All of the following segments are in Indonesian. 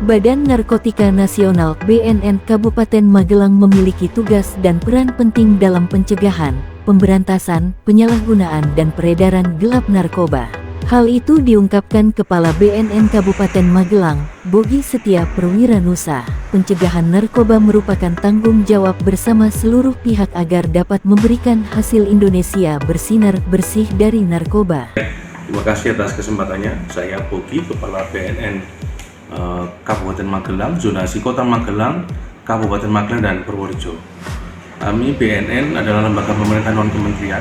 Badan Narkotika Nasional (BNN) Kabupaten Magelang memiliki tugas dan peran penting dalam pencegahan, pemberantasan, penyalahgunaan dan peredaran gelap narkoba. Hal itu diungkapkan Kepala BNN Kabupaten Magelang, Bogi Setia Perwiranusa. Pencegahan narkoba merupakan tanggung jawab bersama seluruh pihak agar dapat memberikan hasil Indonesia bersinar bersih dari narkoba. Terima kasih atas kesempatannya. Saya Bogi, Kepala BNN Kabupaten Magelang, zonasi Kota Magelang, Kabupaten Magelang dan Purworejo. Kami BNN adalah lembaga pemerintah non-kementerian,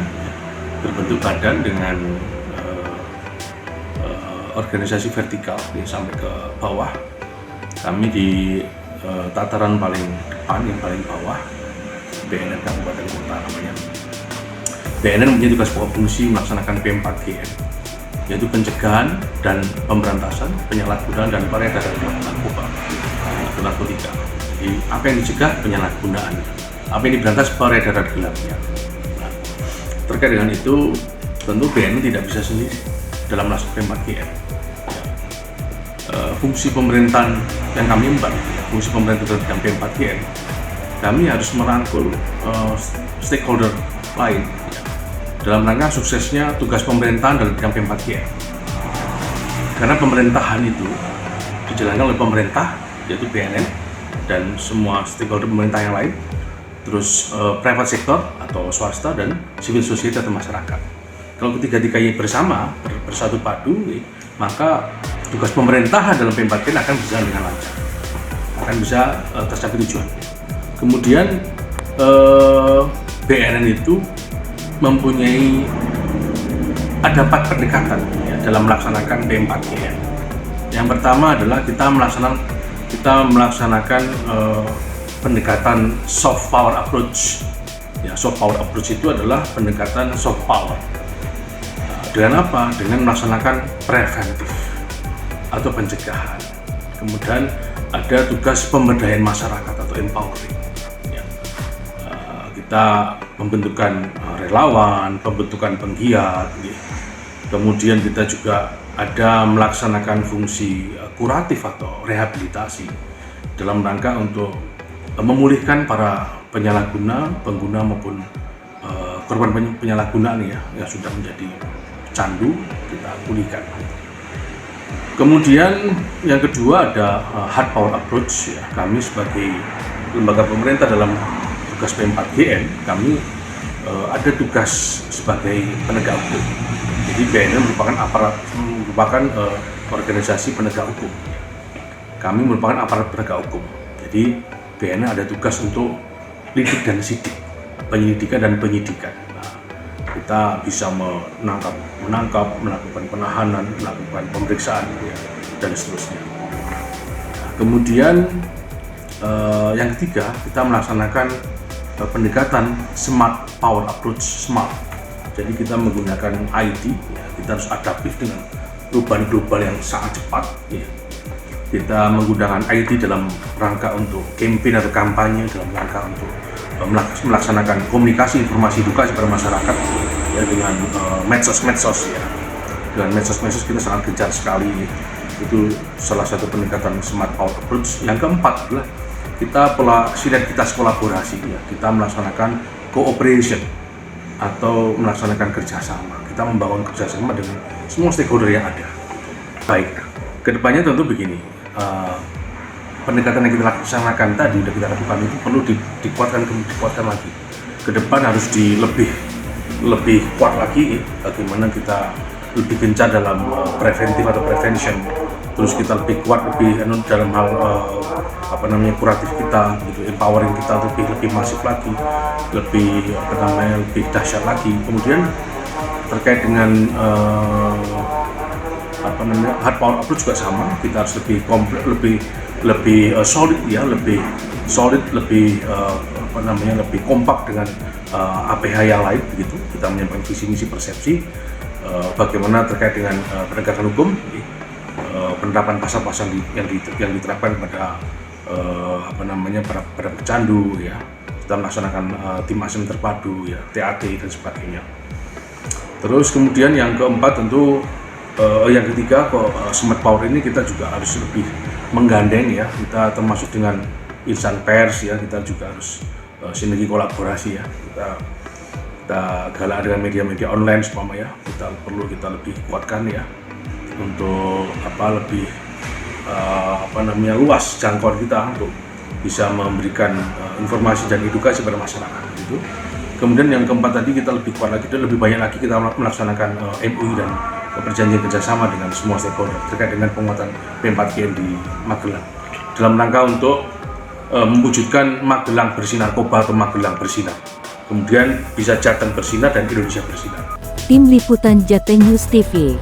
berbentuk badan dengan organisasi vertikal sampai ke bawah. Kami di tataran paling depan, yang paling bawah, BNN Kabupaten Kota namanya. BNN mempunyai tugas pokok fungsi melaksanakan P4GN, yaitu pencegahan dan pemberantasan penyalahgunaan dan peredaran narkoba atau narkotika. Jadi apa yang dicegah? Penyalahgunaan. Apa yang diberantas? Peredaran gelapnya. Nah, terkait dengan itu, tentu BNN tidak bisa sendiri dalam melaksanakan P4GN. Fungsi pemerintahan yang kami emban, fungsi pemerintah dalam P4GN, kami harus merangkul stakeholder lain dalam rangka suksesnya tugas pemerintahan dalam bidang P4GN. Karena pemerintahan itu dijalankan oleh pemerintah, yaitu BNN, dan semua stakeholder pemerintah yang lain, terus private sector atau swasta, dan civil society atau masyarakat. Kalau ketiga-tiganya bersama, bersatu padu, maka tugas pemerintahan dalam P4GN akan berjalan dengan lancar, akan bisa tercapai tujuan. Kemudian BNN itu mempunyai ada 4 pendekatan dalam melaksanakan P4GN. Yang pertama adalah kita melaksanakan pendekatan soft power approach. Ya, soft power approach itu adalah pendekatan soft power. Dengan apa? Dengan melaksanakan preventif atau pencegahan. Kemudian ada tugas pemberdayaan masyarakat atau empowering. Kita membentukkan relawan, pembentukan penggiat, kemudian kita juga ada melaksanakan fungsi kuratif atau rehabilitasi dalam rangka untuk memulihkan para penyalahguna, pengguna maupun korban penyalahgunaan yang sudah menjadi candu, kita pulihkan. Kemudian yang kedua ada hard power approach. Kami sebagai lembaga pemerintah dalam tugas P4GN, kami ada tugas sebagai penegak hukum. Jadi BNN merupakan organisasi penegak hukum. Kami merupakan aparat penegak hukum. Jadi BNN ada tugas untuk lidik dan sidik, penyelidikan dan penyidikan. Nah, kita bisa menangkap, melakukan penahanan, melakukan pemeriksaan, dan seterusnya. Nah, kemudian yang ketiga, kita melaksanakan pendekatan smart power approach. Smart, jadi kita menggunakan IT, kita harus adaptif dengan perubahan global yang sangat cepat. Kita menggunakan IT dalam rangka untuk campaign atau kampanye, dalam rangka untuk melaksanakan komunikasi informasi edukasi kepada masyarakat dengan medsos. Dengan medsos kita sangat gencar sekali. Itu salah satu pendekatan smart power approach. Yang keempat adalah kita sinergitas kolaborasi, kita melaksanakan cooperation atau melaksanakan kerjasama. Kita membangun kerjasama dengan semua stakeholder yang ada. Baik, kedepannya tentu begini, pendekatan yang kita laksanakan tadi, sudah kita lakukan itu perlu dikuatkan lagi. Ke depan harus lebih kuat lagi, bagaimana kita lebih gencar dalam preventif atau prevention. Terus kita lebih kuat dalam hal kuratif kita, empowering kita lebih masif lagi, lebih dahsyat lagi. Kemudian terkait dengan hard power approach juga sama, kita harus lebih kompleks, lebih solid, lebih kompak dengan APH yang lain begitu. Kita menyampaikan visi misi persepsi bagaimana terkait dengan penegakan hukum, penerapan pasal-pasal yang diterapkan pada pada pecandu, kita melaksanakan tim action terpadu, TAT dan sebagainya. Terus kemudian yang keempat tentu yang ketiga, smart power ini kita juga harus lebih menggandeng ya, kita termasuk dengan insan pers ya, kita juga harus sinergi kolaborasi ya, kita galak dengan media-media online seumpama ya, kita lebih kuatkan ya untuk lebih luas jangkauan kita untuk bisa memberikan informasi dan edukasi pada masyarakat gitu. Kemudian yang keempat tadi, kita lebih kuat lagi dan lebih banyak lagi kita melaksanakan MOU dan perjanjian kerjasama dengan semua stakeholder terkait dengan penguatan P4GN di Magelang dalam rangka untuk mewujudkan Magelang bersih narkoba atau Magelang bersinar, kemudian bisa Jateng bersinar dan Indonesia bersinar. Tim Liputan Jateng News TV.